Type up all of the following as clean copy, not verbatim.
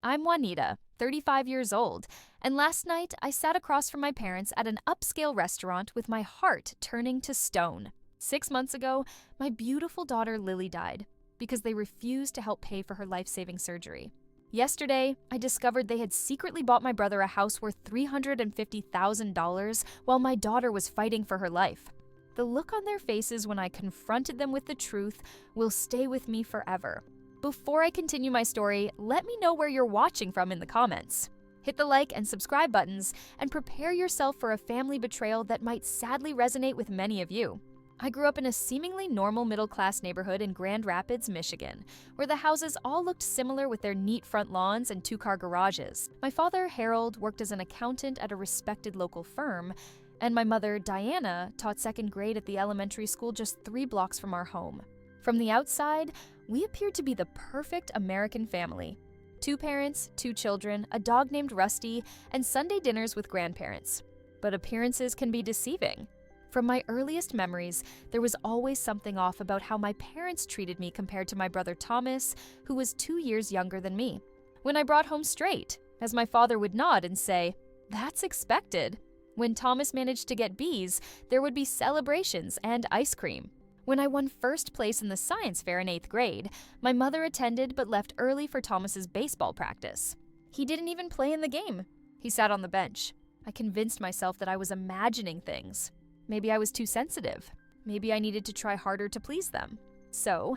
I'm Wanita, 35 years old, and last night I sat across from my parents at an upscale restaurant with my heart turning to stone. 6 months ago, my beautiful daughter Lily died because they refused to help pay for her life-saving surgery. Yesterday, I discovered they had secretly bought my brother a house worth $350,000 while my daughter was fighting for her life. The look on their faces when I confronted them with the truth will stay with me forever. Before I continue my story, let me know where you're watching from in the comments. Hit the like and subscribe buttons and prepare yourself for a family betrayal that might sadly resonate with many of you. I grew up in a seemingly normal middle-class neighborhood in Grand Rapids, Michigan, where the houses all looked similar with their neat front lawns and two-car garages. My father, Harold, worked as an accountant at a respected local firm, and my mother, Diana, taught second grade at the elementary school just 3 blocks from our home. From the outside, we appeared to be the perfect American family. 2 parents, 2 children, a dog named Rusty, and Sunday dinners with grandparents. But appearances can be deceiving. From my earliest memories, there was always something off about how my parents treated me compared to my brother Thomas, who was 2 years younger than me. When I brought home straight, as my father would nod and say, "That's expected." When Thomas managed to get B's, there would be celebrations and ice cream. When I won first place in the science fair in 8th grade, my mother attended but left early for Thomas's baseball practice. He didn't even play in the game. He sat on the bench. I convinced myself that I was imagining things. Maybe I was too sensitive. Maybe I needed to try harder to please them. So,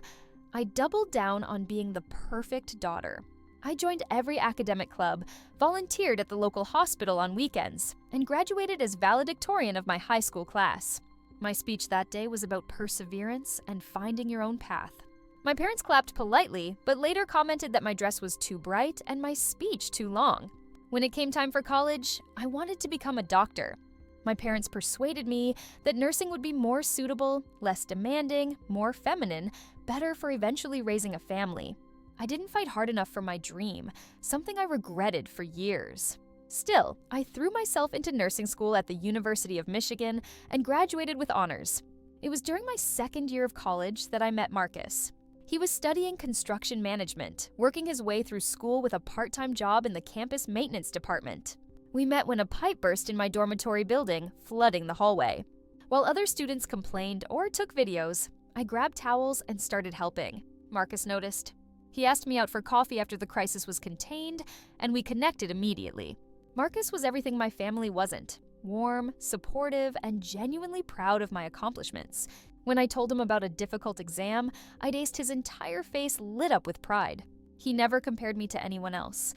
I doubled down on being the perfect daughter. I joined every academic club, volunteered at the local hospital on weekends, and graduated as valedictorian of my high school class. My speech that day was about perseverance and finding your own path. My parents clapped politely, but later commented that my dress was too bright and my speech too long. When it came time for college, I wanted to become a doctor. My parents persuaded me that nursing would be more suitable, less demanding, more feminine, better for eventually raising a family. I didn't fight hard enough for my dream, something I regretted for years. Still, I threw myself into nursing school at the University of Michigan and graduated with honors. It was during my 2nd year of college that I met Marcus. He was studying construction management, working his way through school with a part-time job in the campus maintenance department. We met when a pipe burst in my dormitory building, flooding the hallway. While other students complained or took videos, I grabbed towels and started helping. Marcus noticed. He asked me out for coffee after the crisis was contained, and we connected immediately. Marcus was everything my family wasn't: warm, supportive, and genuinely proud of my accomplishments. When I told him about a difficult exam, I'd aced, his entire face lit up with pride. He never compared me to anyone else,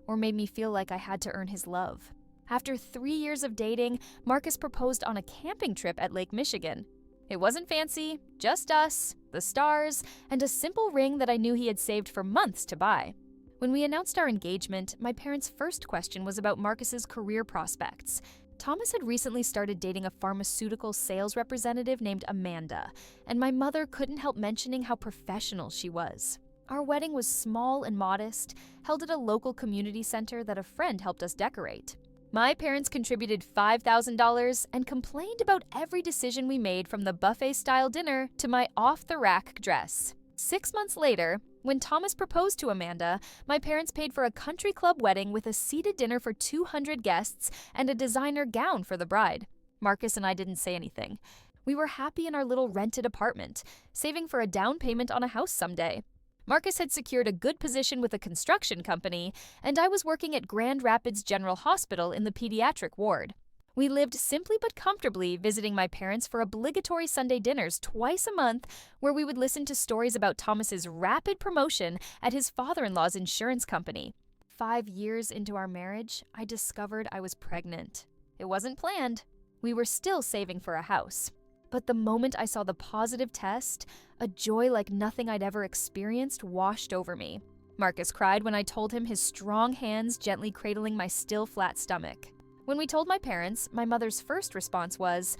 or made me feel like I had to earn his love. After 3 years of dating, Marcus proposed on a camping trip at Lake Michigan. It wasn't fancy, just us, the stars, and a simple ring that I knew he had saved for months to buy. When we announced our engagement, my parents' first question was about Marcus's career prospects. Thomas had recently started dating a pharmaceutical sales representative named Amanda, and my mother couldn't help mentioning how professional she was. Our wedding was small and modest, held at a local community center that a friend helped us decorate. My parents contributed $5,000 and complained about every decision we made, from the buffet-style dinner to my off-the-rack dress. 6 months later, when Thomas proposed to Amanda, my parents paid for a country club wedding with a seated dinner for 200 guests and a designer gown for the bride. Marcus and I didn't say anything. We were happy in our little rented apartment, saving for a down payment on a house someday. Marcus had secured a good position with a construction company, and I was working at Grand Rapids General Hospital in the pediatric ward. We lived simply but comfortably, visiting my parents for obligatory Sunday dinners twice a month, where we would listen to stories about Thomas's rapid promotion at his father-in-law's insurance company. 5 years into our marriage, I discovered I was pregnant. It wasn't planned. We were still saving for a house. But the moment I saw the positive test, a joy like nothing I'd ever experienced washed over me. Marcus cried when I told him, his strong hands gently cradling my still flat stomach. When we told my parents, my mother's first response was,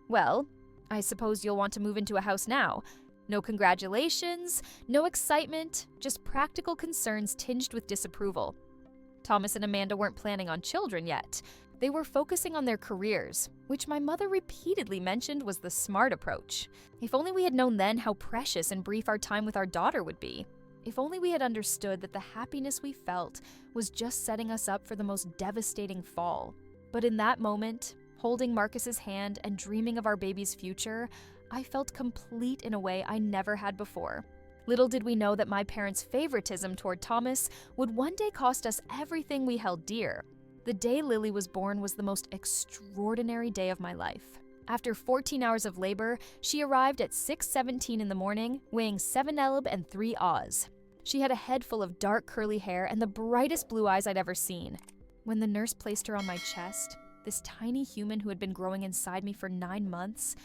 "Well, I suppose you'll want to move into a house now. No congratulations, no excitement, just practical concerns tinged with disapproval." Thomas and Amanda weren't planning on children yet. They were focusing on their careers, which my mother repeatedly mentioned was the smart approach. If only we had known then how precious and brief our time with our daughter would be. If only we had understood that the happiness we felt was just setting us up for the most devastating fall. But in that moment, holding Marcus's hand and dreaming of our baby's future, I felt complete in a way I never had before. Little did we know that my parents' favoritism toward Thomas would one day cost us everything we held dear. The day Lily was born was the most extraordinary day of my life. After 14 hours of labor, she arrived at 6:17 in the morning, weighing 7 elb and 3 oz. She had a head full of dark curly hair and the brightest blue eyes I'd ever seen. When the nurse placed her on my chest, this tiny human who had been growing inside me for 9 months,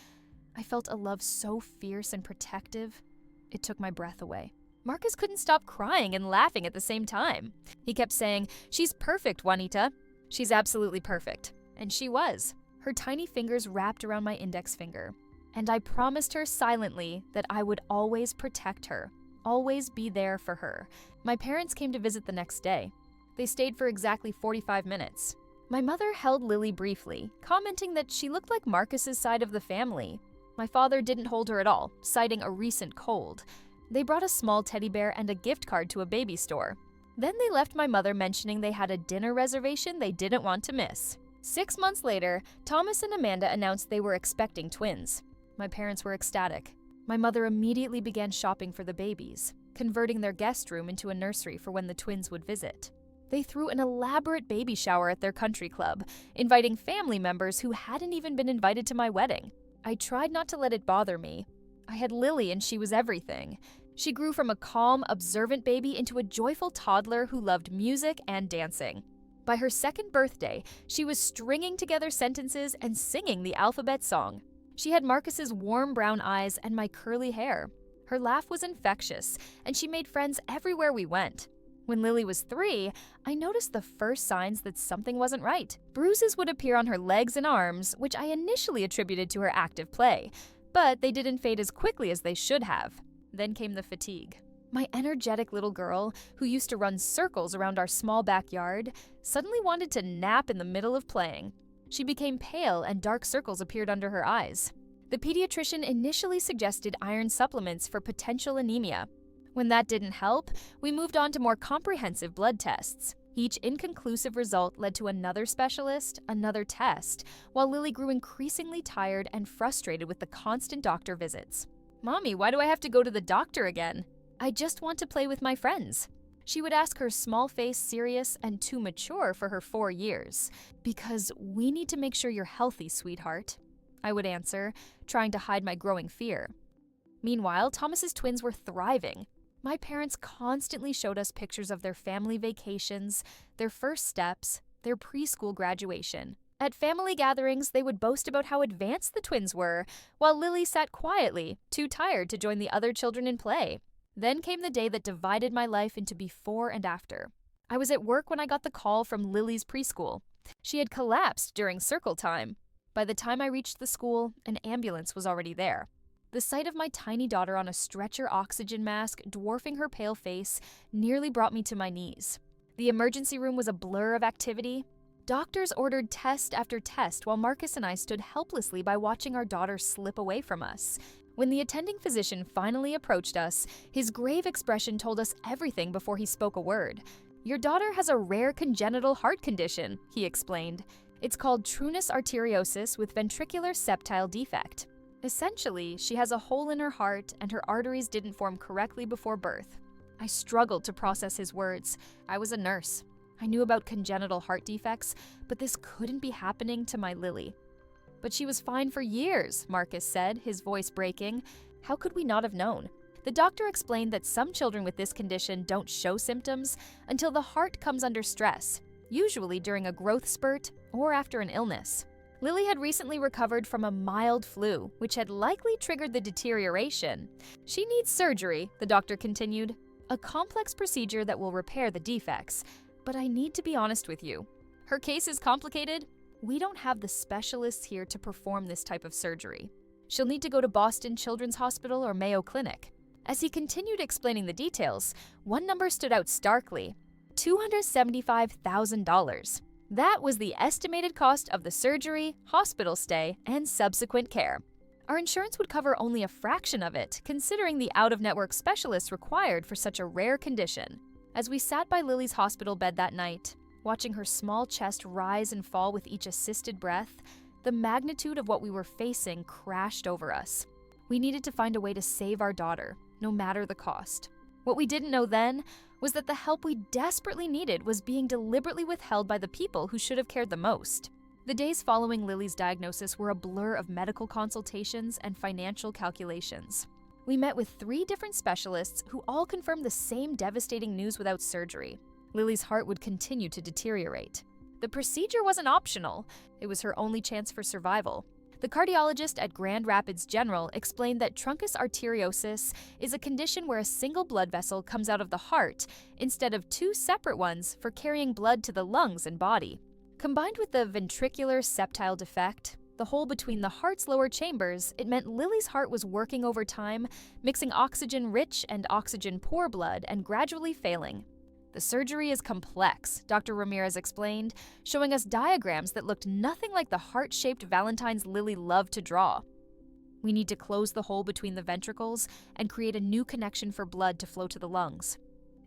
I felt a love so fierce and protective, it took my breath away. Marcus couldn't stop crying and laughing at the same time. He kept saying, "She's perfect, Wanita. She's absolutely perfect." And she was. Her tiny fingers wrapped around my index finger. And I promised her silently that I would always protect her, always be there for her. My parents came to visit the next day. They stayed for exactly 45 minutes. My mother held Lily briefly, commenting that she looked like Marcus's side of the family. My father didn't hold her at all, citing a recent cold. They brought a small teddy bear and a gift card to a baby store. Then they left my mother mentioning they had a dinner reservation they didn't want to miss. 6 months later, Thomas and Amanda announced they were expecting twins. My parents were ecstatic. My mother immediately began shopping for the babies, converting their guest room into a nursery for when the twins would visit. They threw an elaborate baby shower at their country club, inviting family members who hadn't even been invited to my wedding. I tried not to let it bother me. I had Lily and she was everything. She grew from a calm, observant baby into a joyful toddler who loved music and dancing. By her 2nd birthday, she was stringing together sentences and singing the alphabet song. She had Marcus's warm brown eyes and my curly hair. Her laugh was infectious, and she made friends everywhere we went. When Lily was 3, I noticed the first signs that something wasn't right. Bruises would appear on her legs and arms, which I initially attributed to her active play, but they didn't fade as quickly as they should have. Then came the fatigue. My energetic little girl, who used to run circles around our small backyard, suddenly wanted to nap in the middle of playing. She became pale and dark circles appeared under her eyes. The pediatrician initially suggested iron supplements for potential anemia. When that didn't help, we moved on to more comprehensive blood tests. Each inconclusive result led to another specialist, another test, while Lily grew increasingly tired and frustrated with the constant doctor visits. "Mommy, why do I have to go to the doctor again?" "I just want to play with my friends." She would ask, her small face serious and too mature for her 4 years. "Because we need to make sure you're healthy, sweetheart," I would answer, trying to hide my growing fear. Meanwhile, Thomas's twins were thriving. My parents constantly showed us pictures of their family vacations, their first steps, their preschool graduation. At family gatherings, they would boast about how advanced the twins were, while Lily sat quietly, too tired to join the other children in play. Then came the day that divided my life into before and after. I was at work when I got the call from Lily's preschool. She had collapsed during circle time. By the time I reached the school, an ambulance was already there. The sight of my tiny daughter on a stretcher oxygen mask dwarfing her pale face nearly brought me to my knees. The emergency room was a blur of activity. Doctors ordered test after test while Marcus and I stood helplessly by watching our daughter slip away from us. When the attending physician finally approached us, his grave expression told us everything before he spoke a word. "Your daughter has a rare congenital heart condition," he explained. "It's called trunus arteriosus with ventricular septile defect. Essentially, she has a hole in her heart and her arteries didn't form correctly before birth." I struggled to process his words. I was a nurse. I knew about congenital heart defects, but this couldn't be happening to my Lily. "But she was fine for years," Marcus said, his voice breaking. How could we not have known? The doctor explained that some children with this condition don't show symptoms until the heart comes under stress, usually during a growth spurt or after an illness. Lily had recently recovered from a mild flu, which had likely triggered the deterioration. "She needs surgery," the doctor continued, "a complex procedure that will repair the defects. But I need to be honest with you. Her case is complicated. We don't have the specialists here to perform this type of surgery. She'll need to go to Boston Children's Hospital or Mayo Clinic." As he continued explaining the details, one number stood out starkly: $275,000. That was the estimated cost of the surgery, hospital stay, and subsequent care. Our insurance would cover only a fraction of it, considering the out-of-network specialists required for such a rare condition. As we sat by Lily's hospital bed that night, watching her small chest rise and fall with each assisted breath, the magnitude of what we were facing crashed over us. We needed to find a way to save our daughter, no matter the cost. What we didn't know then was that the help we desperately needed was being deliberately withheld by the people who should have cared the most. The days following Lily's diagnosis were a blur of medical consultations and financial calculations. We met with 3 different specialists who all confirmed the same devastating news without surgery. Lily's heart would continue to deteriorate. The procedure wasn't optional. It was her only chance for survival. The cardiologist at Grand Rapids General explained that truncus arteriosus is a condition where a single blood vessel comes out of the heart instead of 2 separate ones for carrying blood to the lungs and body. Combined with the ventricular septal defect, the hole between the heart's lower chambers, it meant Lily's heart was working over time, mixing oxygen-rich and oxygen-poor blood and gradually failing. The surgery is complex, Dr. Ramirez explained, showing us diagrams that looked nothing like the heart-shaped valentines Lily loved to draw. We need to close the hole between the ventricles and create a new connection for blood to flow to the lungs.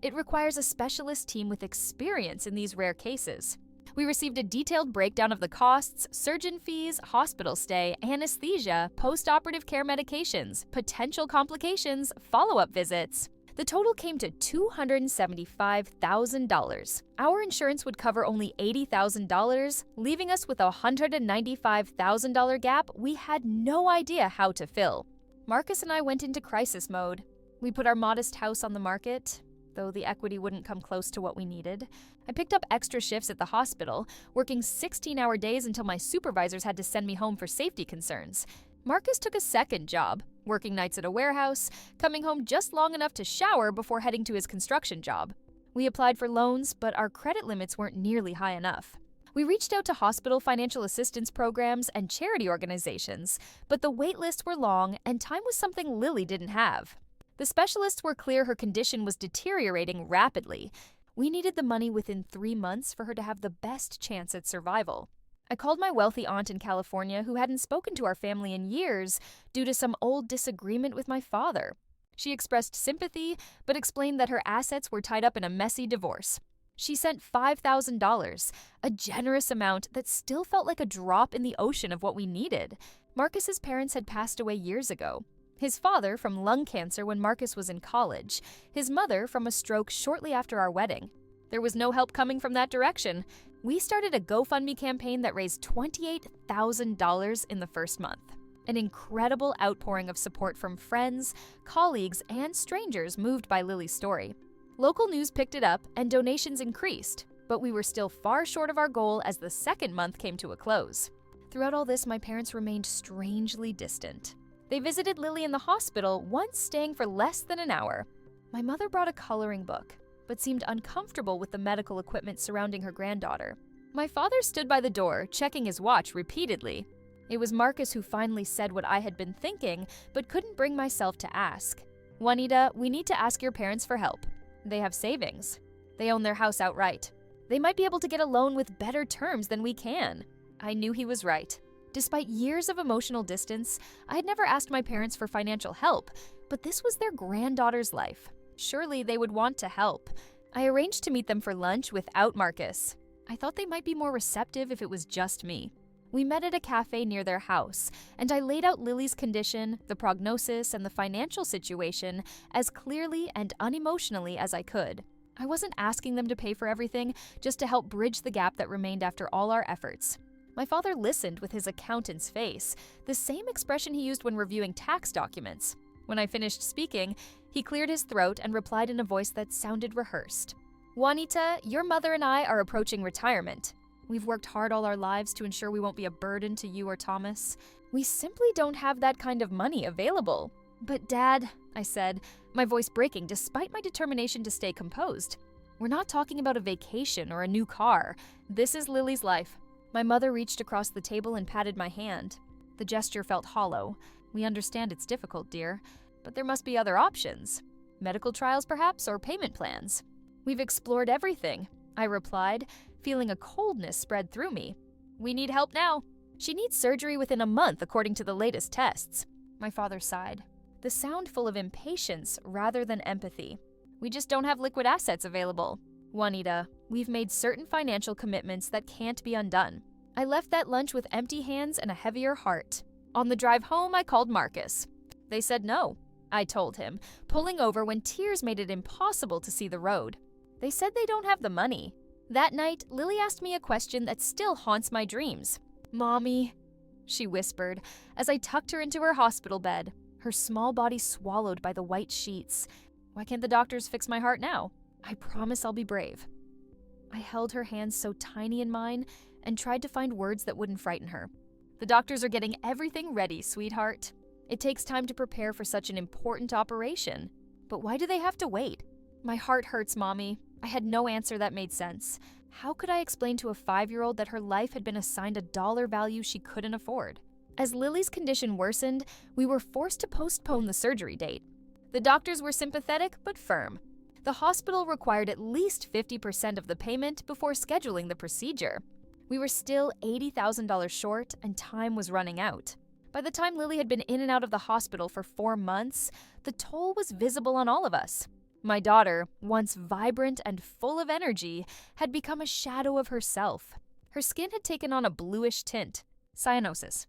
It requires a specialist team with experience in these rare cases. We received a detailed breakdown of the costs, surgeon fees, hospital stay, anesthesia, post-operative care medications, potential complications, follow-up visits. The total came to $275,000. Our insurance would cover only $80,000, leaving us with a $195,000 gap we had no idea how to fill. Marcus and I went into crisis mode. We put our modest house on the market, though the equity wouldn't come close to what we needed. I picked up extra shifts at the hospital, working 16-hour days until my supervisors had to send me home for safety concerns. Marcus took a second job, working nights at a warehouse, coming home just long enough to shower before heading to his construction job. We applied for loans, but our credit limits weren't nearly high enough. We reached out to hospital financial assistance programs and charity organizations, but the wait lists were long and time was something Lily didn't have. The specialists were clear her condition was deteriorating rapidly. We needed the money within 3 months for her to have the best chance at survival. I called my wealthy aunt in California who hadn't spoken to our family in years due to some old disagreement with my father. She expressed sympathy, but explained that her assets were tied up in a messy divorce. She sent $5,000, a generous amount that still felt like a drop in the ocean of what we needed. Marcus's parents had passed away years ago. His father from lung cancer when Marcus was in college, his mother from a stroke shortly after our wedding. There was no help coming from that direction. We started a GoFundMe campaign that raised $28,000 in the first month. An incredible outpouring of support from friends, colleagues, and strangers moved by Lily's story. Local news picked it up and donations increased, but we were still far short of our goal as the second month came to a close. Throughout all this, my parents remained strangely distant. They visited Lily in the hospital, once staying for less than an hour. My mother brought a coloring book, but seemed uncomfortable with the medical equipment surrounding her granddaughter. My father stood by the door, checking his watch repeatedly. It was Marcus who finally said what I had been thinking, but couldn't bring myself to ask. "Wanita, we need to ask your parents for help. They have savings. They own their house outright. They might be able to get a loan with better terms than we can." I knew he was right. Despite years of emotional distance, I had never asked my parents for financial help, but this was their granddaughter's life. Surely they would want to help. I arranged to meet them for lunch without Marcus. I thought they might be more receptive if it was just me. We met at a cafe near their house, and I laid out Lily's condition, the prognosis, and the financial situation as clearly and unemotionally as I could. I wasn't asking them to pay for everything, just to help bridge the gap that remained after all our efforts. My father listened with his accountant's face, the same expression he used when reviewing tax documents. When I finished speaking, he cleared his throat and replied in a voice that sounded rehearsed. "Wanita, your mother and I are approaching retirement. We've worked hard all our lives to ensure we won't be a burden to you or Thomas. We simply don't have that kind of money available." "But Dad," I said, my voice breaking despite my determination to stay composed. "We're not talking about a vacation or a new car. This is Lily's life." My mother reached across the table and patted my hand. The gesture felt hollow. "We understand it's difficult, dear, but there must be other options. Medical trials, perhaps, or payment plans." "We've explored everything," I replied, feeling a coldness spread through me. "We need help now." She needs surgery within a month according to the latest tests. My father sighed, the sound full of impatience rather than empathy. We just don't have liquid assets available. Wanita, we've made certain financial commitments that can't be undone. I left that lunch with empty hands and a heavier heart. On the drive home, I called Marcus. They said no, I told him, pulling over when tears made it impossible to see the road. They said they don't have the money. That night, Lily asked me a question that still haunts my dreams. "Mommy," she whispered as I tucked her into her hospital bed, her small body swallowed by the white sheets. Why can't the doctors fix my heart now? I promise I'll be brave. I held her hands so tiny in mine and tried to find words that wouldn't frighten her. The doctors are getting everything ready, sweetheart. It takes time to prepare for such an important operation. But why do they have to wait? My heart hurts, Mommy. I had no answer that made sense. How could I explain to a 5-year-old that her life had been assigned a dollar value she couldn't afford? As Lily's condition worsened, we were forced to postpone the surgery date. The doctors were sympathetic but firm. The hospital required at least 50% of the payment before scheduling the procedure. We were still $80,000 short and time was running out. By the time Lily had been in and out of the hospital for 4 months, the toll was visible on all of us. My daughter, once vibrant and full of energy, had become a shadow of herself. Her skin had taken on a bluish tint, cyanosis.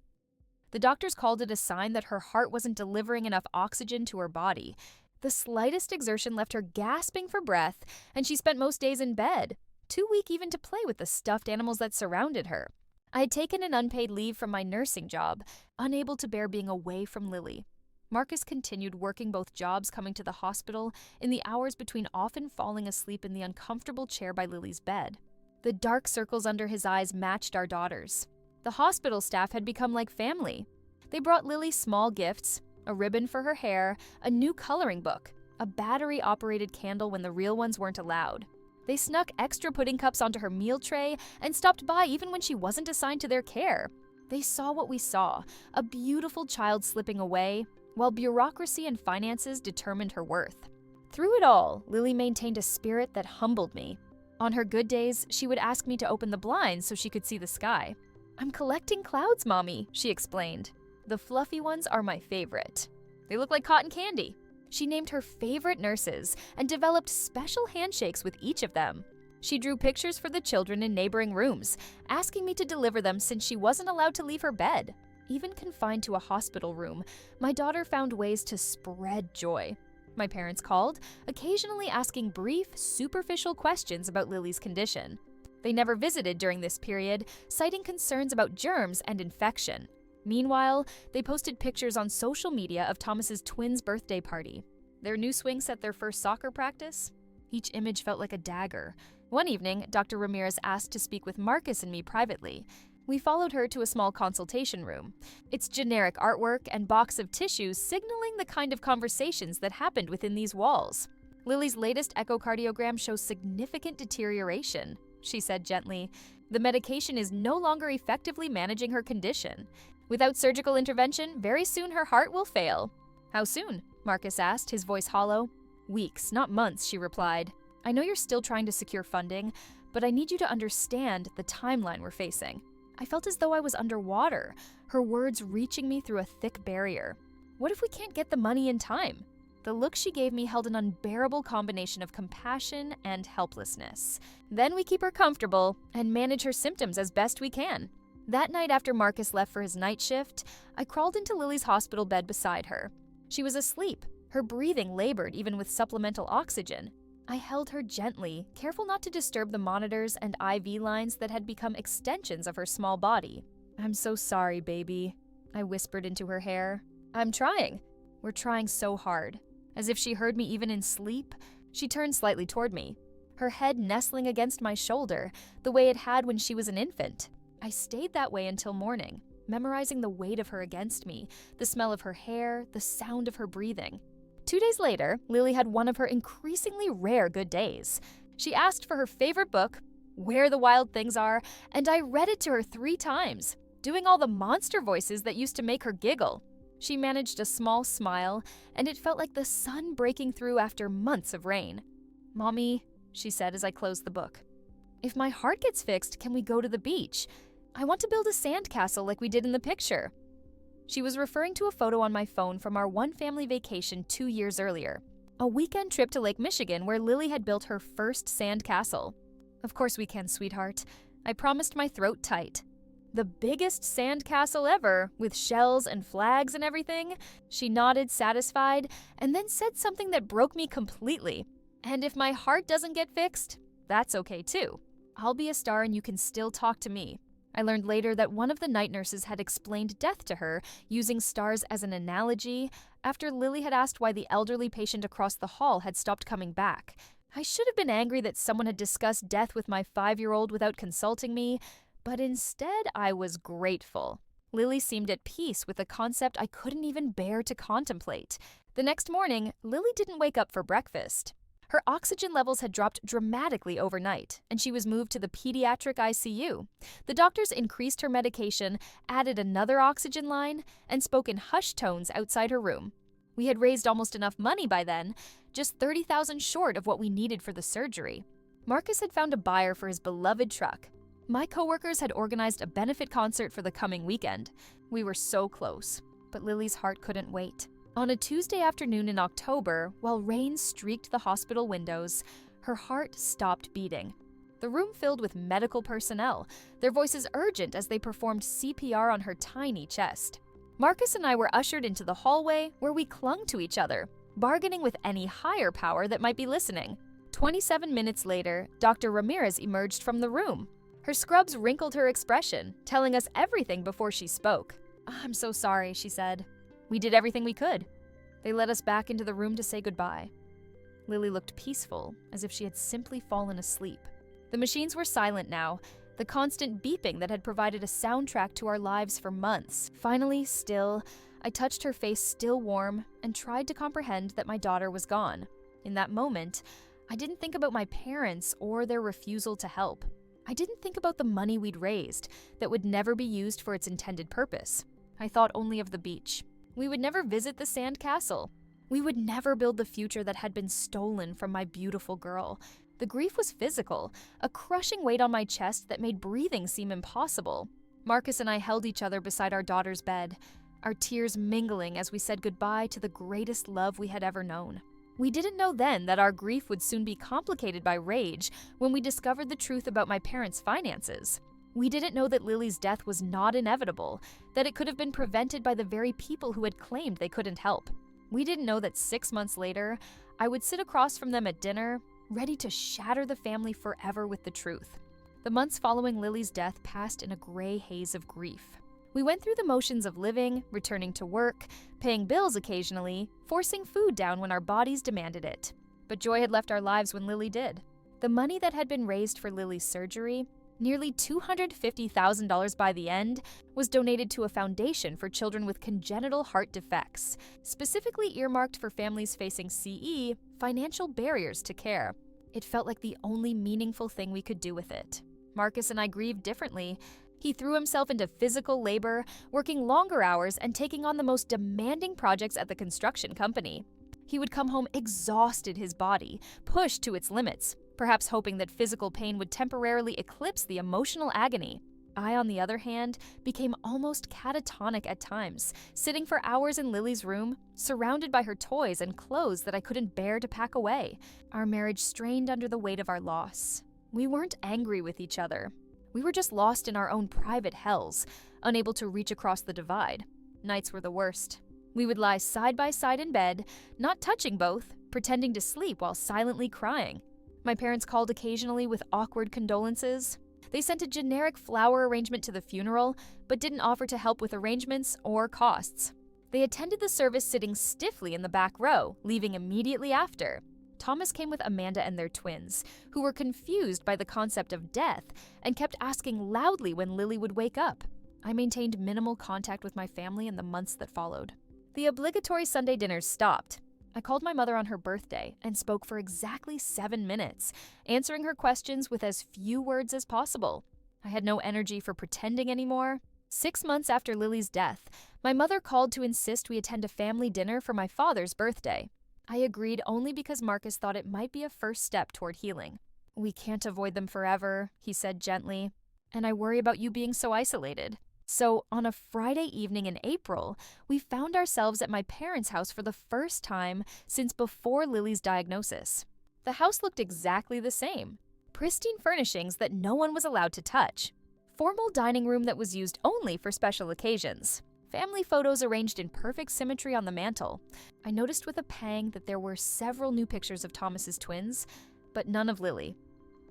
The doctors called it a sign that her heart wasn't delivering enough oxygen to her body. The slightest exertion left her gasping for breath, and she spent most days in bed, too weak even to play with the stuffed animals that surrounded her. I had taken an unpaid leave from my nursing job, unable to bear being away from Lily. Marcus continued working both jobs, coming to the hospital in the hours between often falling asleep in the uncomfortable chair by Lily's bed. The dark circles under his eyes matched our daughter's. The hospital staff had become like family. They brought Lily small gifts, a ribbon for her hair, a new coloring book, a battery-operated candle when the real ones weren't allowed. They snuck extra pudding cups onto her meal tray and stopped by even when she wasn't assigned to their care. They saw what we saw, a beautiful child slipping away, while bureaucracy and finances determined her worth. Through it all, Lily maintained a spirit that humbled me. On her good days, she would ask me to open the blinds so she could see the sky. "I'm collecting clouds, Mommy," she explained. "The fluffy ones are my favorite. They look like cotton candy." She named her favorite nurses and developed special handshakes with each of them. She drew pictures for the children in neighboring rooms, asking me to deliver them since she wasn't allowed to leave her bed. Even confined to a hospital room, my daughter found ways to spread joy. My parents called, occasionally asking brief, superficial questions about Lily's condition. They never visited during this period, citing concerns about germs and infection. Meanwhile, they posted pictures on social media of Thomas's twins' birthday party. Their new swings at their first soccer practice? Each image felt like a dagger. One evening, Dr. Ramirez asked to speak with Marcus and me privately. We followed her to a small consultation room, its generic artwork and box of tissues signaling the kind of conversations that happened within these walls. "Lily's latest echocardiogram shows significant deterioration," she said gently. "The medication is no longer effectively managing her condition. Without surgical intervention, very soon her heart will fail." "How soon?" Marcus asked, his voice hollow. "Weeks, not months," she replied. "I know you're still trying to secure funding, but I need you to understand the timeline we're facing." I felt as though I was underwater, her words reaching me through a thick barrier. What if we can't get the money in time? The look she gave me held an unbearable combination of compassion and helplessness. Then we keep her comfortable and manage her symptoms as best we can. That night after Marcus left for his night shift, I crawled into Lily's hospital bed beside her. She was asleep, her breathing labored even with supplemental oxygen. I held her gently, careful not to disturb the monitors and IV lines that had become extensions of her small body. "I'm so sorry, baby," I whispered into her hair. "I'm trying. We're trying so hard." As if she heard me even in sleep, she turned slightly toward me, her head nestling against my shoulder, the way it had when she was an infant. I stayed that way until morning, memorizing the weight of her against me, the smell of her hair, the sound of her breathing. 2 days later, Lily had one of her increasingly rare good days. She asked for her favorite book, Where the Wild Things Are, and I read it to her 3 times, doing all the monster voices that used to make her giggle. She managed a small smile, and it felt like the sun breaking through after months of rain. "Mommy," she said as I closed the book, "if my heart gets fixed, can we go to the beach? I want to build a sandcastle like we did in the picture." She was referring to a photo on my phone from our one-family vacation 2 years earlier, a weekend trip to Lake Michigan where Lily had built her first sandcastle. "Of course we can, sweetheart," I promised, my throat tight. "The biggest sandcastle ever, with shells and flags and everything." She nodded, satisfied, and then said something that broke me completely. "And if my heart doesn't get fixed, that's okay too. I'll be a star and you can still talk to me." I learned later that one of the night nurses had explained death to her using stars as an analogy after Lily had asked why the elderly patient across the hall had stopped coming back. I should have been angry that someone had discussed death with my 5-year-old without consulting me, but instead I was grateful. Lily seemed at peace with a concept I couldn't even bear to contemplate. The next morning, Lily didn't wake up for breakfast. Her oxygen levels had dropped dramatically overnight, and she was moved to the pediatric ICU. The doctors increased her medication, added another oxygen line, and spoke in hushed tones outside her room. We had raised almost enough money by then, just $30,000 short of what we needed for the surgery. Marcus had found a buyer for his beloved truck. My coworkers had organized a benefit concert for the coming weekend. We were so close, but Lily's heart couldn't wait. On a Tuesday afternoon in October, while rain streaked the hospital windows, her heart stopped beating. The room filled with medical personnel, their voices urgent as they performed CPR on her tiny chest. Marcus and I were ushered into the hallway where we clung to each other, bargaining with any higher power that might be listening. 27 minutes later, Dr. Ramirez emerged from the room. Her scrubs wrinkled her expression, telling us everything before she spoke. "I'm so sorry," she said. "We did everything we could." They led us back into the room to say goodbye. Lily looked peaceful, as if she had simply fallen asleep. The machines were silent now, the constant beeping that had provided a soundtrack to our lives for months. Finally, still, I touched her face still warm and tried to comprehend that my daughter was gone. In that moment, I didn't think about my parents or their refusal to help. I didn't think about the money we'd raised that would never be used for its intended purpose. I thought only of the beach. We would never visit the sand castle. We would never build the future that had been stolen from my beautiful girl. The grief was physical, a crushing weight on my chest that made breathing seem impossible. Marcus and I held each other beside our daughter's bed, our tears mingling as we said goodbye to the greatest love we had ever known. We didn't know then that our grief would soon be complicated by rage when we discovered the truth about my parents' finances. We didn't know that Lily's death was not inevitable, that it could have been prevented by the very people who had claimed they couldn't help. We didn't know that 6 months later, I would sit across from them at dinner, ready to shatter the family forever with the truth. The months following Lily's death passed in a gray haze of grief. We went through the motions of living, returning to work, paying bills occasionally, forcing food down when our bodies demanded it. But joy had left our lives when Lily did. The money that had been raised for Lily's surgery, nearly $250,000 by the end, was donated to a foundation for children with congenital heart defects, specifically earmarked for families facing CE, financial barriers to care. It felt like the only meaningful thing we could do with it. Marcus and I grieved differently. He threw himself into physical labor, working longer hours and taking on the most demanding projects at the construction company. He would come home exhausted, his body pushed to its limits, perhaps hoping that physical pain would temporarily eclipse the emotional agony. I, on the other hand, became almost catatonic at times, sitting for hours in Lily's room, surrounded by her toys and clothes that I couldn't bear to pack away. Our marriage strained under the weight of our loss. We weren't angry with each other. We were just lost in our own private hells, unable to reach across the divide. Nights were the worst. We would lie side by side in bed, not touching both, pretending to sleep while silently crying. My parents called occasionally with awkward condolences. They sent a generic flower arrangement to the funeral, but didn't offer to help with arrangements or costs. They attended the service sitting stiffly in the back row, leaving immediately after. Thomas came with Amanda and their twins, who were confused by the concept of death and kept asking loudly when Lily would wake up. I maintained minimal contact with my family in the months that followed. The obligatory Sunday dinners stopped. I called my mother on her birthday and spoke for exactly 7 minutes, answering her questions with as few words as possible. I had no energy for pretending anymore. 6 months after Lily's death, my mother called to insist we attend a family dinner for my father's birthday. I agreed only because Marcus thought it might be a first step toward healing. "We can't avoid them forever," he said gently. and I worry about you being so isolated. So, on a Friday evening in April, we found ourselves at my parents' house for the first time since before Lily's diagnosis. The house looked exactly the same. Pristine furnishings that no one was allowed to touch. Formal dining room that was used only for special occasions. Family photos arranged in perfect symmetry on the mantel. I noticed with a pang that there were several new pictures of Thomas's twins, but none of Lily.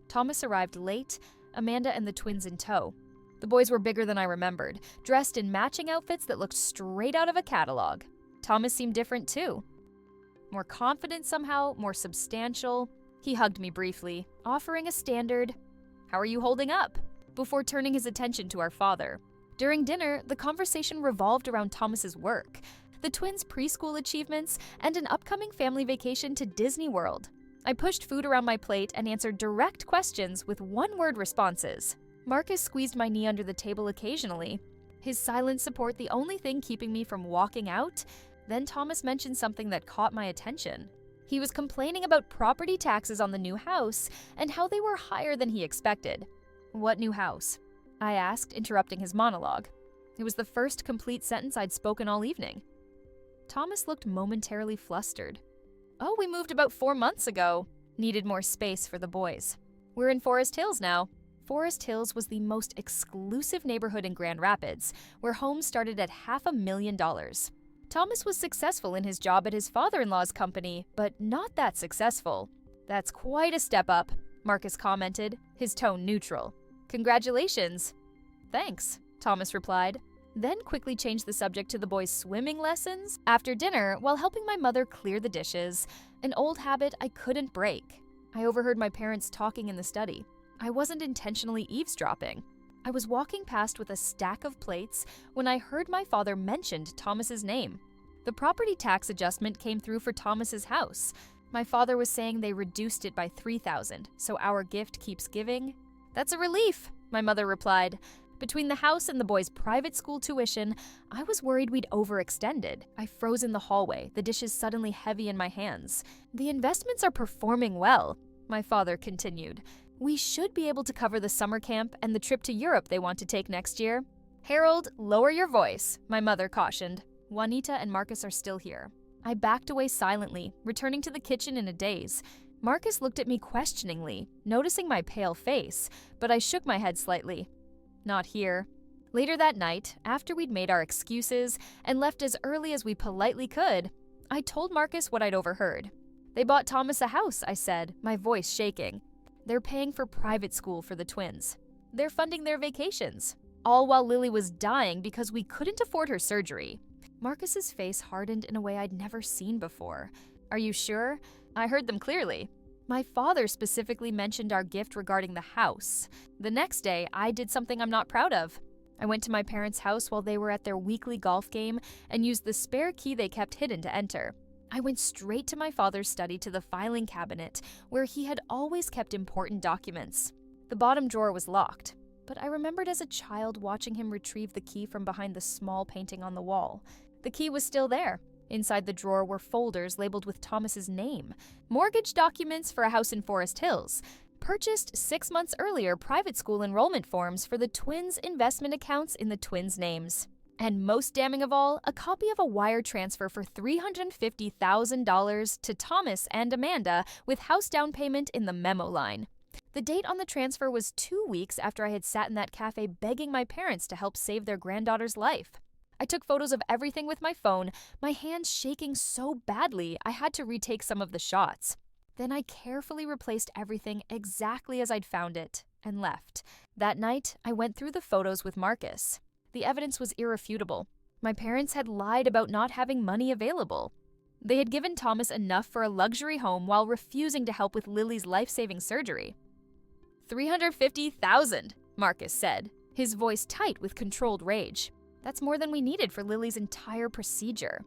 Thomas arrived late, Amanda and the twins in tow. The boys were bigger than I remembered, dressed in matching outfits that looked straight out of a catalog. Thomas seemed different too. More confident somehow, more substantial. He hugged me briefly, offering a standard, "How are you holding up?" before turning his attention to our father. During dinner, the conversation revolved around Thomas's work, the twins' preschool achievements, and an upcoming family vacation to Disney World. I pushed food around my plate and answered direct questions with one-word responses. Marcus squeezed my knee under the table occasionally, his silent support the only thing keeping me from walking out. Then Thomas mentioned something that caught my attention. He was complaining about property taxes on the new house and how they were higher than he expected. "What new house?" I asked, interrupting his monologue. It was the first complete sentence I'd spoken all evening. Thomas looked momentarily flustered. "Oh, we moved about 4 months ago. Needed more space for the boys. We're in Forest Hills now." Forest Hills was the most exclusive neighborhood in Grand Rapids, where homes started at $500,000. Thomas was successful in his job at his father-in-law's company, but not that successful. "That's quite a step up," Marcus commented, his tone neutral. "Congratulations." "Thanks," Thomas replied, then quickly changed the subject to the boys' swimming lessons after dinner while helping my mother clear the dishes, an old habit I couldn't break. I overheard my parents talking in the study. I wasn't intentionally eavesdropping. I was walking past with a stack of plates when I heard my father mentioned Thomas's name. The property tax adjustment came through for Thomas's house. My father was saying they reduced it by $3,000, so our gift keeps giving. "That's a relief," my mother replied. Between the house and the boys' private school tuition, I was worried we'd overextended. I froze in the hallway, the dishes suddenly heavy in my hands. "The investments are performing well," my father continued. "We should be able to cover the summer camp and the trip to Europe they want to take next year." "Harold, lower your voice," my mother cautioned. "Wanita and Marcus are still here." I backed away silently, returning to the kitchen in a daze. Marcus looked at me questioningly, noticing my pale face, but I shook my head slightly. "Not here." Later that night, after we'd made our excuses and left as early as we politely could, I told Marcus what I'd overheard. "They bought Thomas a house," I said, my voice shaking. "They're paying for private school for the twins. They're funding their vacations. All while Lily was dying because we couldn't afford her surgery." Marcus's face hardened in a way I'd never seen before. "Are you sure? I heard them clearly." My father specifically mentioned our gift regarding the house. The next day, I did something I'm not proud of. I went to my parents' house while they were at their weekly golf game and used the spare key they kept hidden to enter. I went straight to my father's study to the filing cabinet, where he had always kept important documents. The bottom drawer was locked, but I remembered as a child watching him retrieve the key from behind the small painting on the wall. The key was still there. Inside the drawer were folders labeled with Thomas's name. Mortgage documents for a house in Forest Hills. Purchased 6 months earlier private school enrollment forms for the twins' investment accounts in the twins' names. And most damning of all, a copy of a wire transfer for $350,000 to Thomas and Amanda with house down payment in the memo line. The date on the transfer was 2 weeks after I had sat in that cafe begging my parents to help save their granddaughter's life. I took photos of everything with my phone, my hands shaking so badly I had to retake some of the shots. Then I carefully replaced everything exactly as I'd found it and left. That night, I went through the photos with Marcus. The evidence was irrefutable. My parents had lied about not having money available. They had given Thomas enough for a luxury home while refusing to help with Lily's life-saving surgery. $350,000, Marcus said, his voice tight with controlled rage. "That's more than we needed for Lily's entire procedure."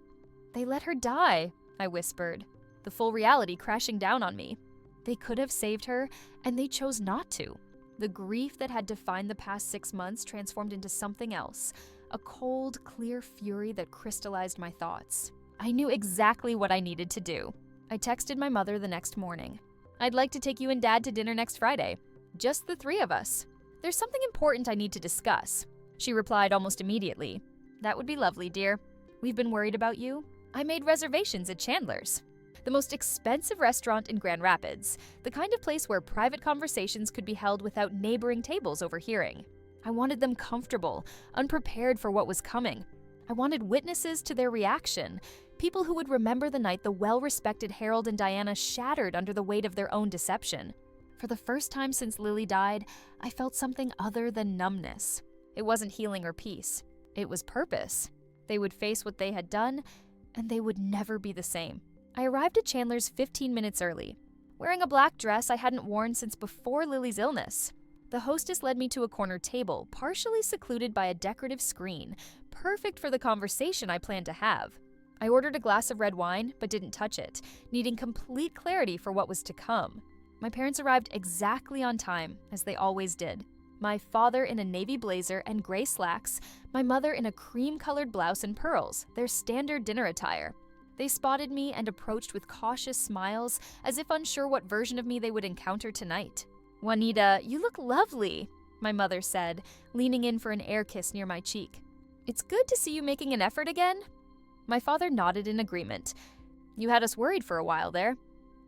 "They let her die," I whispered, the full reality crashing down on me. They could have saved her, and they chose not to. The grief that had defined the past 6 months transformed into something else, a cold, clear fury that crystallized my thoughts. I knew exactly what I needed to do. I texted my mother the next morning. "I'd like to take you and Dad to dinner next Friday. Just the 3 of us. "There's something important I need to discuss." She replied almost immediately, "That would be lovely, dear. We've been worried about you. I made reservations at Chandler's, the most expensive restaurant in Grand Rapids, the kind of place where private conversations could be held without neighboring tables overhearing. I wanted them comfortable, unprepared for what was coming. I wanted witnesses to their reaction, people who would remember the night the well-respected Harold and Diana shattered under the weight of their own deception. For the first time since Lily died, I felt something other than numbness. It wasn't healing or peace. It was purpose. They would face what they had done, and they would never be the same. I arrived at Chandler's 15 minutes early, wearing a black dress I hadn't worn since before Lily's illness. The hostess led me to a corner table, partially secluded by a decorative screen, perfect for the conversation I planned to have. I ordered a glass of red wine, but didn't touch it, needing complete clarity for what was to come. My parents arrived exactly on time, as they always did. My father in a navy blazer and gray slacks, my mother in a cream-colored blouse and pearls, their standard dinner attire. They spotted me and approached with cautious smiles, as if unsure what version of me they would encounter tonight. "Wanita, you look lovely," my mother said, leaning in for an air kiss near my cheek. "It's good to see you making an effort again." My father nodded in agreement. "You had us worried for a while there."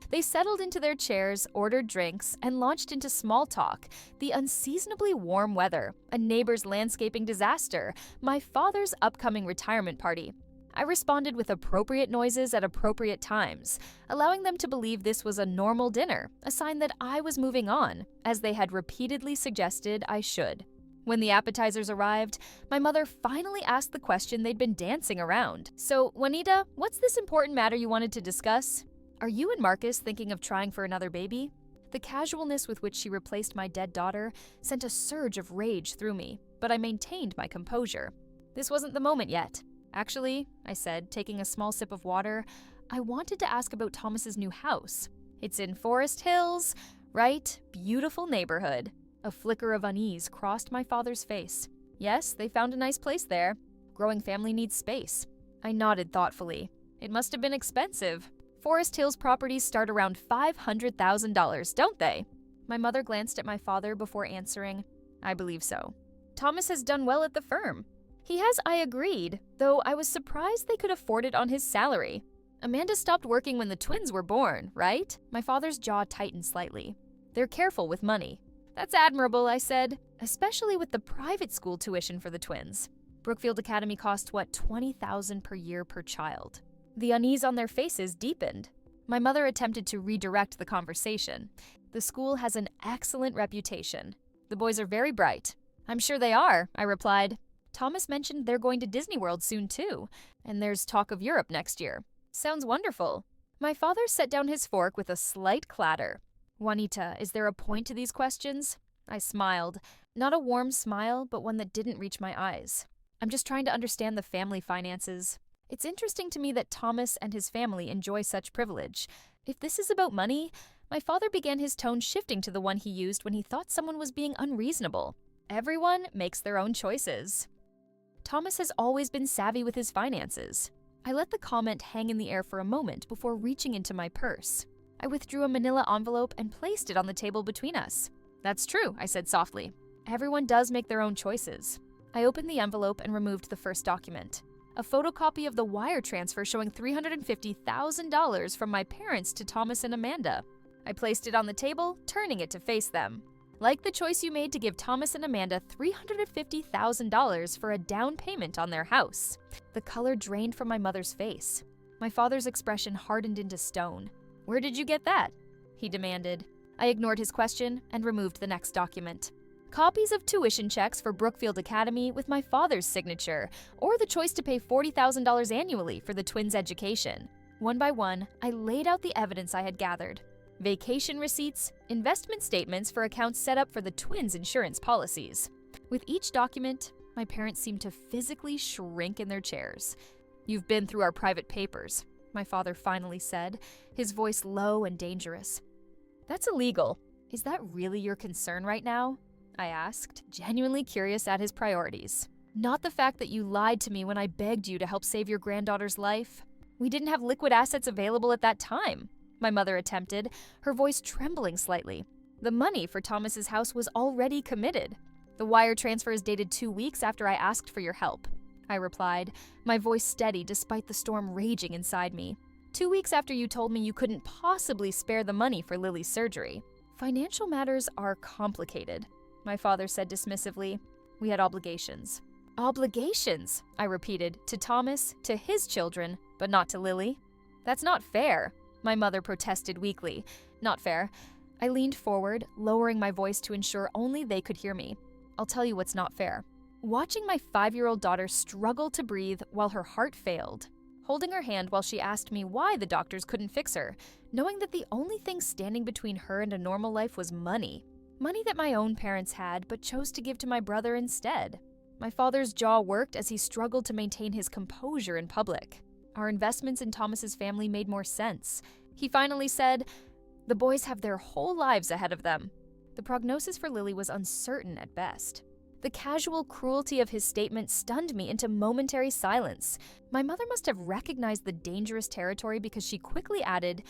They settled into their chairs, ordered drinks, and launched into small talk, the unseasonably warm weather, a neighbor's landscaping disaster, my father's upcoming retirement party. I responded with appropriate noises at appropriate times, allowing them to believe this was a normal dinner, a sign that I was moving on, as they had repeatedly suggested I should. When the appetizers arrived, my mother finally asked the question they'd been dancing around. "So, Wanita, what's this important matter you wanted to discuss? Are you and Marcus thinking of trying for another baby?" The casualness with which she replaced my dead daughter sent a surge of rage through me, but I maintained my composure. "This wasn't the moment yet. Actually," I said, taking a small sip of water, "I wanted to ask about Thomas's new house. It's in Forest Hills, right? Beautiful neighborhood." A flicker of unease crossed my father's face. "Yes, they found a nice place there. Growing family needs space." I nodded thoughtfully. "It must have been expensive. Forest Hills properties start around $500,000, don't they?" My mother glanced at my father before answering, "I believe so. Thomas has done well at the firm." "He has," I agreed, though I was surprised they could afford it on his salary. "Amanda stopped working when the twins were born, right?" My father's jaw tightened slightly. "They're careful with money." "That's admirable," I said, "especially with the private school tuition for the twins. Brookfield Academy costs, $20,000 per year per child." The unease on their faces deepened. My mother attempted to redirect the conversation. "The school has an excellent reputation. The boys are very bright." "I'm sure they are," I replied. "Thomas mentioned they're going to Disney World soon too, and there's talk of Europe next year. Sounds wonderful." My father set down his fork with a slight clatter. "Wanita, is there a point to these questions?" I smiled. Not a warm smile, but one that didn't reach my eyes. "I'm just trying to understand the family finances. It's interesting to me that Thomas and his family enjoy such privilege. If this is about money," my father began his tone shifting to the one he used when he thought someone was being unreasonable. "Everyone makes their own choices. Thomas has always been savvy with his finances." I let the comment hang in the air for a moment before reaching into my purse. I withdrew a manila envelope and placed it on the table between us. "That's true," I said softly. "Everyone does make their own choices." I opened the envelope and removed the first document. A photocopy of the wire transfer showing $350,000 from my parents to Thomas and Amanda. I placed it on the table, turning it to face them. "Like the choice you made to give Thomas and Amanda $350,000 for a down payment on their house." The color drained from my mother's face. My father's expression hardened into stone. "Where did you get that?" he demanded. I ignored his question and removed the next document. Copies of tuition checks for Brookfield Academy with my father's signature, or the choice to pay $40,000 annually for the twins' education. One by one, I laid out the evidence I had gathered. Vacation receipts, investment statements for accounts set up for the twins' insurance policies. With each document, my parents seemed to physically shrink in their chairs. "You've been through our private papers," my father finally said, his voice low and dangerous. "That's illegal. Is that really your concern right now?" I asked, genuinely curious at his priorities. "Not the fact that you lied to me when I begged you to help save your granddaughter's life. We didn't have liquid assets available at that time," my mother attempted, her voice trembling slightly. The money for Thomas's house was already committed. The wire transfer is dated 2 weeks after I asked for your help, I replied, my voice steady despite the storm raging inside me. 2 weeks after you told me you couldn't possibly spare the money for Lily's surgery. Financial matters are complicated, my father said dismissively. We had obligations. Obligations, I repeated, to Thomas, to his children, but not to Lily. That's not fair, my mother protested weakly. Not fair. I leaned forward, lowering my voice to ensure only they could hear me. I'll tell you what's not fair. Watching my 5-year-old daughter struggle to breathe while her heart failed. Holding her hand while she asked me why the doctors couldn't fix her, knowing that the only thing standing between her and a normal life was money. Money that my own parents had but chose to give to my brother instead. My father's jaw worked as he struggled to maintain his composure in public. Our investments in Thomas's family made more sense. He finally said, "The boys have their whole lives ahead of them." The prognosis for Lily was uncertain at best. The casual cruelty of his statement stunned me into momentary silence. My mother must have recognized the dangerous territory because she quickly added,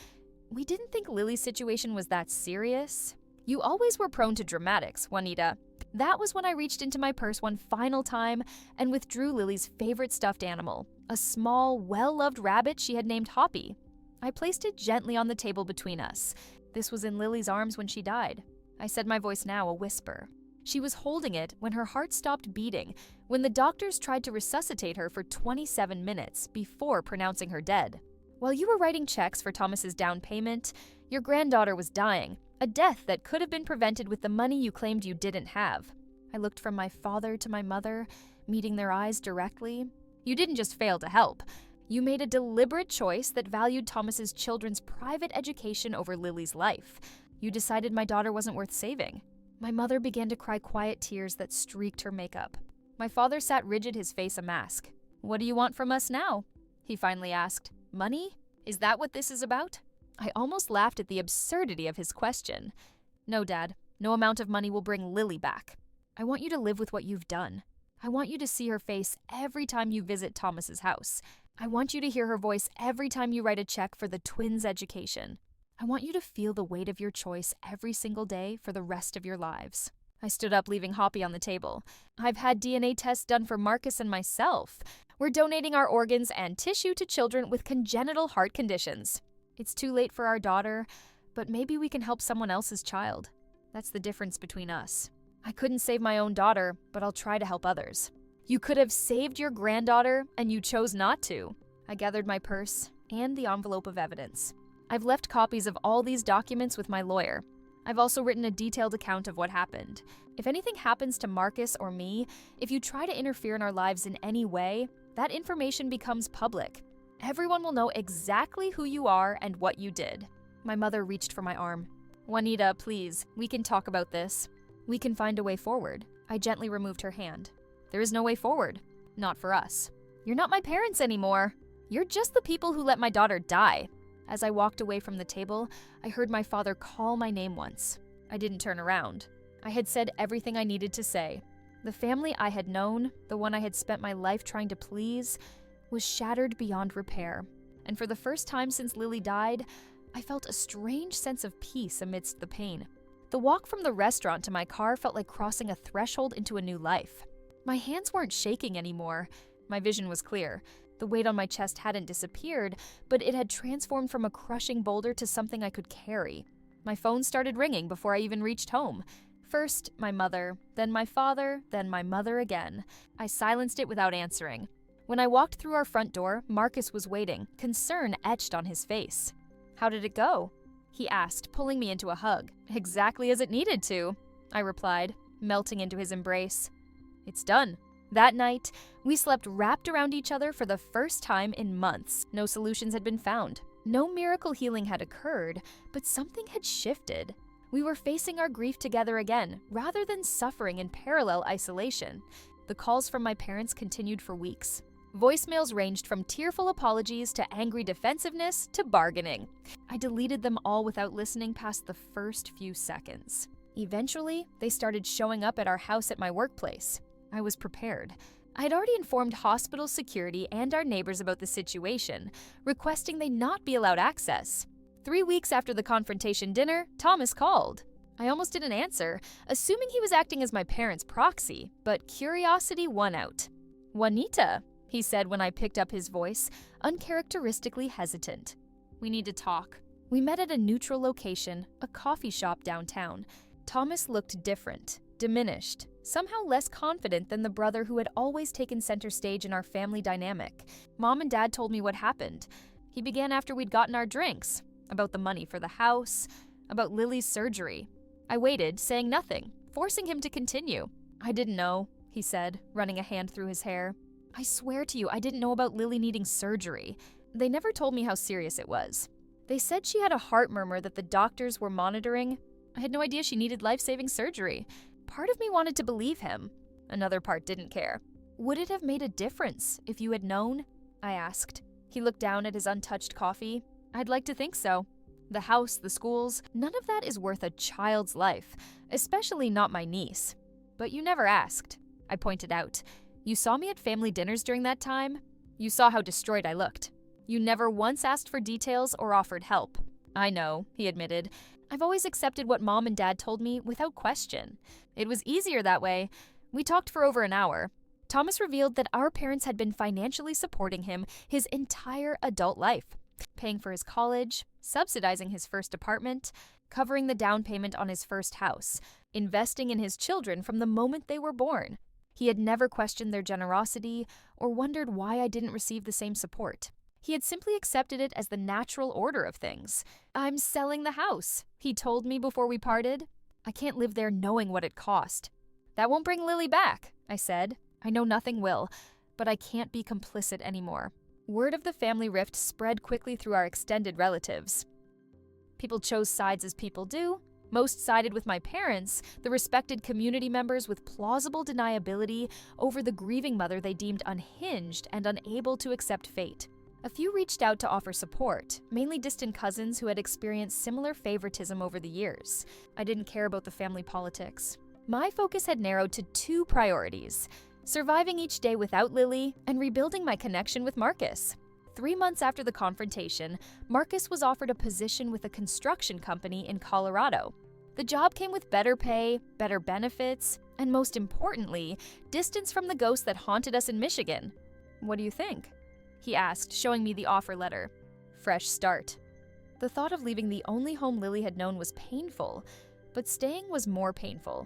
"We didn't think Lily's situation was that serious." You always were prone to dramatics, Wanita. That was when I reached into my purse one final time and withdrew Lily's favorite stuffed animal, a small, well-loved rabbit she had named Hoppy. I placed it gently on the table between us. This was in Lily's arms when she died. I said, my voice now a whisper. She was holding it when her heart stopped beating, when the doctors tried to resuscitate her for 27 minutes before pronouncing her dead. While you were writing checks for Thomas's down payment, your granddaughter was dying, a death that could have been prevented with the money you claimed you didn't have. I looked from my father to my mother, meeting their eyes directly. You didn't just fail to help. You made a deliberate choice that valued Thomas's children's private education over Lily's life. You decided my daughter wasn't worth saving. My mother began to cry quiet tears that streaked her makeup. My father sat rigid, his face a mask. "What do you want from us now?" he finally asked. "Money? Is that what this is about?" I almost laughed at the absurdity of his question. "No, Dad. No amount of money will bring Lily back. I want you to live with what you've done. I want you to see her face every time you visit Thomas's house. I want you to hear her voice every time you write a check for the twins' education. I want you to feel the weight of your choice every single day for the rest of your lives." I stood up, leaving Hoppy on the table. "I've had DNA tests done for Marcus and myself. We're donating our organs and tissue to children with congenital heart conditions. It's too late for our daughter, but maybe we can help someone else's child. That's the difference between us. I couldn't save my own daughter, but I'll try to help others. You could have saved your granddaughter, and you chose not to." I gathered my purse and the envelope of evidence. I've left copies of all these documents with my lawyer. I've also written a detailed account of what happened. If anything happens to Marcus or me, if you try to interfere in our lives in any way, that information becomes public. Everyone will know exactly who you are and what you did. My mother reached for my arm. "Wanita, please, we can talk about this. We can find a way forward." I gently removed her hand. "There is no way forward. Not for us. You're not my parents anymore. You're just the people who let my daughter die." As I walked away from the table, I heard my father call my name once. I didn't turn around. I had said everything I needed to say. The family I had known, the one I had spent my life trying to please, was shattered beyond repair. And for the first time since Lily died, I felt a strange sense of peace amidst the pain. The walk from the restaurant to my car felt like crossing a threshold into a new life. My hands weren't shaking anymore. My vision was clear. The weight on my chest hadn't disappeared, but it had transformed from a crushing boulder to something I could carry. My phone started ringing before I even reached home. First, my mother, then my father, then my mother again. I silenced it without answering. When I walked through our front door, Marcus was waiting, concern etched on his face. "How did it go?" he asked, pulling me into a hug. "Exactly as it needed to," I replied, melting into his embrace. "It's done." That night, we slept wrapped around each other for the first time in months. No solutions had been found. No miracle healing had occurred, but something had shifted. We were facing our grief together again, rather than suffering in parallel isolation. The calls from my parents continued for weeks. Voicemails ranged from tearful apologies to angry defensiveness to bargaining. I deleted them all without listening past the first few seconds. Eventually, they started showing up at our house at my workplace. I was prepared. I had already informed hospital security and our neighbors about the situation, requesting they not be allowed access. 3 weeks after the confrontation dinner, Thomas called. I almost didn't answer, assuming he was acting as my parents' proxy, but curiosity won out. "Wanita," he said when I picked up his voice, uncharacteristically hesitant. "We need to talk." We met at a neutral location, a coffee shop downtown. Thomas looked different, diminished, somehow less confident than the brother who had always taken center stage in our family dynamic. Mom and Dad told me what happened. He began after we'd gotten our drinks, about the money for the house, about Lily's surgery. I waited, saying nothing, forcing him to continue. "I didn't know," he said, running a hand through his hair. "I swear to you, I didn't know about Lily needing surgery. They never told me how serious it was. They said she had a heart murmur that the doctors were monitoring. I had no idea she needed life-saving surgery. Part of me wanted to believe him. Another part didn't care. Would it have made a difference if you had known?" I asked. He looked down at his untouched coffee. "I'd like to think so. The house, the schools, none of that is worth a child's life, especially not my niece. But you never asked," I pointed out. "You saw me at family dinners during that time. You saw how destroyed I looked. You never once asked for details or offered help." "I know," he admitted. "I've always accepted what Mom and Dad told me without question. It was easier that way." We talked for over an hour. Thomas revealed that our parents had been financially supporting him his entire adult life, paying for his college, subsidizing his first apartment, covering the down payment on his first house, investing in his children from the moment they were born. He had never questioned their generosity or wondered why I didn't receive the same support. He had simply accepted it as the natural order of things. "I'm selling the house," he told me before we parted. "I can't live there knowing what it cost." "That won't bring Lily back," I said. "I know nothing will, but I can't be complicit anymore." Word of the family rift spread quickly through our extended relatives. People chose sides as people do. Most sided with my parents, the respected community members with plausible deniability over the grieving mother they deemed unhinged and unable to accept fate. A few reached out to offer support, mainly distant cousins who had experienced similar favoritism over the years. I didn't care about the family politics. My focus had narrowed to two priorities: surviving each day without Lily and rebuilding my connection with Marcus. 3 months after the confrontation, Marcus was offered a position with a construction company in Colorado. The job came with better pay, better benefits, and most importantly, distance from the ghost that haunted us in Michigan. "What do you think?" he asked, showing me the offer letter. Fresh start. The thought of leaving the only home Lily had known was painful, but staying was more painful.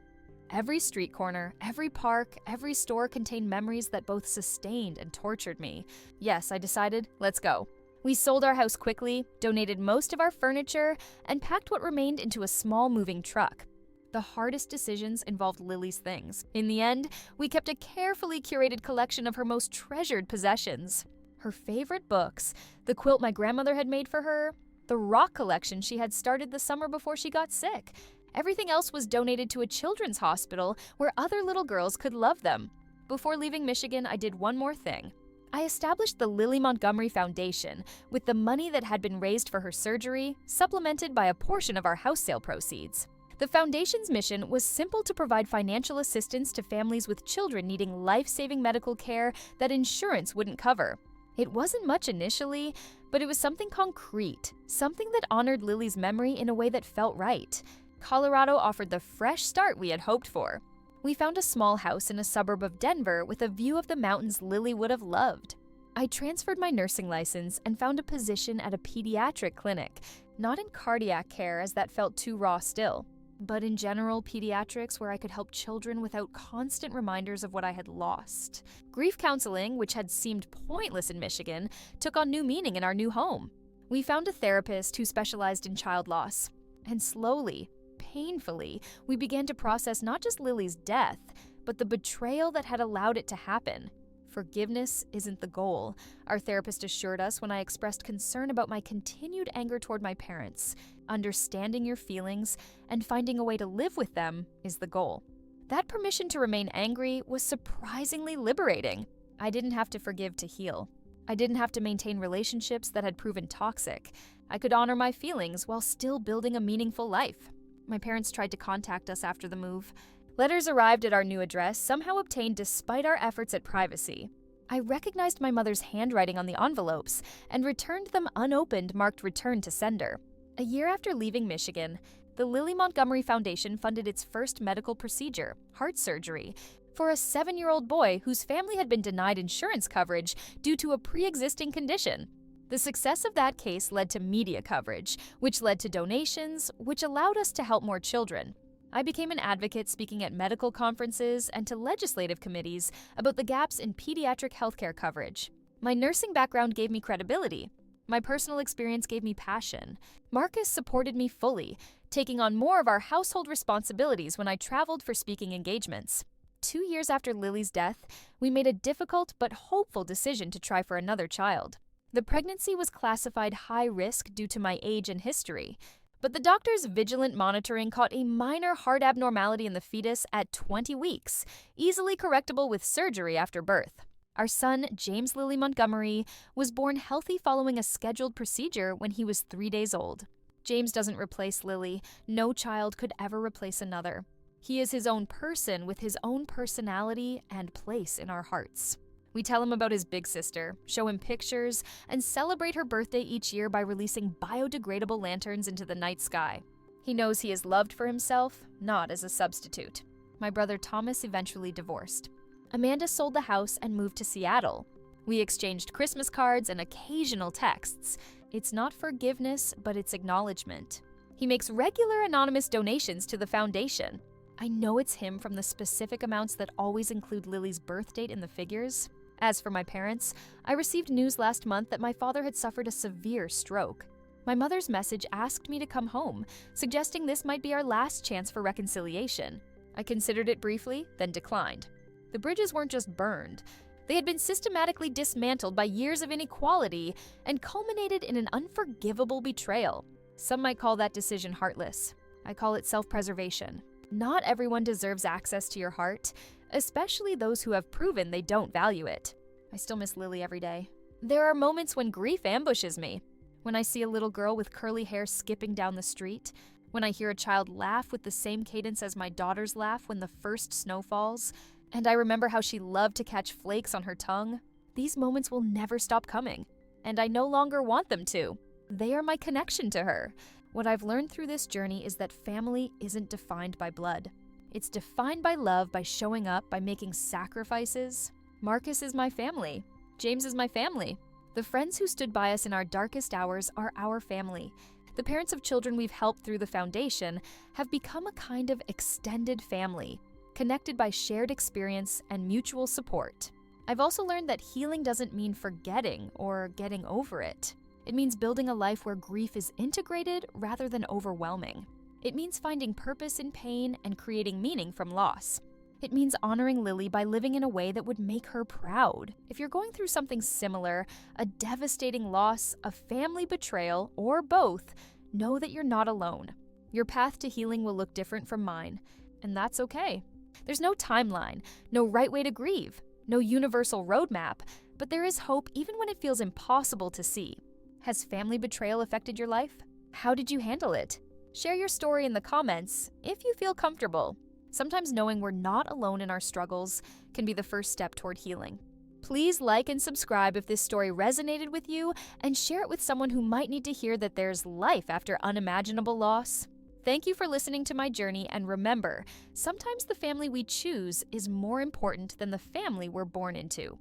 Every street corner, every park, every store contained memories that both sustained and tortured me. Yes, I decided, let's go. We sold our house quickly, donated most of our furniture, and packed what remained into a small moving truck. The hardest decisions involved Lily's things. In the end, we kept a carefully curated collection of her most treasured possessions. Her favorite books, the quilt my grandmother had made for her, the rock collection she had started the summer before she got sick. Everything else was donated to a children's hospital where other little girls could love them. Before leaving Michigan, I did one more thing. I established the Lily Montgomery Foundation with the money that had been raised for her surgery, supplemented by a portion of our house sale proceeds. The foundation's mission was simple: to provide financial assistance to families with children needing life-saving medical care that insurance wouldn't cover. It wasn't much initially, but it was something concrete, something that honored Lily's memory in a way that felt right. Colorado offered the fresh start we had hoped for. We found a small house in a suburb of Denver with a view of the mountains Lily would have loved. I transferred my nursing license and found a position at a pediatric clinic, not in cardiac care as that felt too raw still, but in general pediatrics where I could help children without constant reminders of what I had lost. Grief counseling, which had seemed pointless in Michigan, took on new meaning in our new home. We found a therapist who specialized in child loss, and slowly, painfully, we began to process not just Lily's death, but the betrayal that had allowed it to happen. Forgiveness isn't the goal, our therapist assured us when I expressed concern about my continued anger toward my parents. Understanding your feelings and finding a way to live with them is the goal. That permission to remain angry was surprisingly liberating. I didn't have to forgive to heal. I didn't have to maintain relationships that had proven toxic. I could honor my feelings while still building a meaningful life. My parents tried to contact us after the move. Letters arrived at our new address, somehow obtained despite our efforts at privacy. I recognized my mother's handwriting on the envelopes and returned them unopened, marked "Return to Sender." A year after leaving Michigan, The Lily Montgomery Foundation funded its first medical procedure, heart surgery, for a 7-year-old boy whose family had been denied insurance coverage due to a pre-existing condition. The success of that case led to media coverage, which led to donations, which allowed us to help more children. I became an advocate speaking at medical conferences and to legislative committees about the gaps in pediatric healthcare coverage. My nursing background gave me credibility. My personal experience gave me passion. Marcus supported me fully, taking on more of our household responsibilities when I traveled for speaking engagements. 2 years after Lily's death, we made a difficult but hopeful decision to try for another child. The pregnancy was classified high risk due to my age and history, but the doctor's vigilant monitoring caught a minor heart abnormality in the fetus at 20 weeks, easily correctable with surgery after birth. Our son, James Lily Montgomery, was born healthy following a scheduled procedure when he was 3 days old. James doesn't replace Lily. No child could ever replace another. He is his own person with his own personality and place in our hearts. We tell him about his big sister, show him pictures, and celebrate her birthday each year by releasing biodegradable lanterns into the night sky. He knows he is loved for himself, not as a substitute. My brother Thomas eventually divorced. Amanda sold the house and moved to Seattle. We exchanged Christmas cards and occasional texts. It's not forgiveness, but it's acknowledgement. He makes regular anonymous donations to the foundation. I know it's him from the specific amounts that always include Lily's birth date in the figures. As for my parents, I received news last month that my father had suffered a severe stroke. My mother's message asked me to come home, suggesting this might be our last chance for reconciliation. I considered it briefly, then declined. The bridges weren't just burned. They had been systematically dismantled by years of inequality and culminated in an unforgivable betrayal. Some might call that decision heartless. I call it self-preservation. Not everyone deserves access to your heart, especially those who have proven they don't value it. I still miss Lily every day. There are moments when grief ambushes me. When I see a little girl with curly hair skipping down the street, when I hear a child laugh with the same cadence as my daughter's laugh when the first snow falls, and I remember how she loved to catch flakes on her tongue. These moments will never stop coming, and I no longer want them to. They are my connection to her. What I've learned through this journey is that family isn't defined by blood. It's defined by love, by showing up, by making sacrifices. Marcus is my family. James is my family. The friends who stood by us in our darkest hours are our family. The parents of children we've helped through the foundation have become a kind of extended family, connected by shared experience and mutual support. I've also learned that healing doesn't mean forgetting or getting over it. It means building a life where grief is integrated rather than overwhelming. It means finding purpose in pain and creating meaning from loss. It means honoring Lily by living in a way that would make her proud. If you're going through something similar, a devastating loss, a family betrayal, or both, know that you're not alone. Your path to healing will look different from mine, and that's okay. There's no timeline, no right way to grieve, no universal roadmap, but there is hope even when it feels impossible to see. Has family betrayal affected your life? How did you handle it? Share your story in the comments if you feel comfortable. Sometimes knowing we're not alone in our struggles can be the first step toward healing. Please like and subscribe if this story resonated with you, and share it with someone who might need to hear that there's life after unimaginable loss. Thank you for listening to my journey, and remember, sometimes the family we choose is more important than the family we're born into.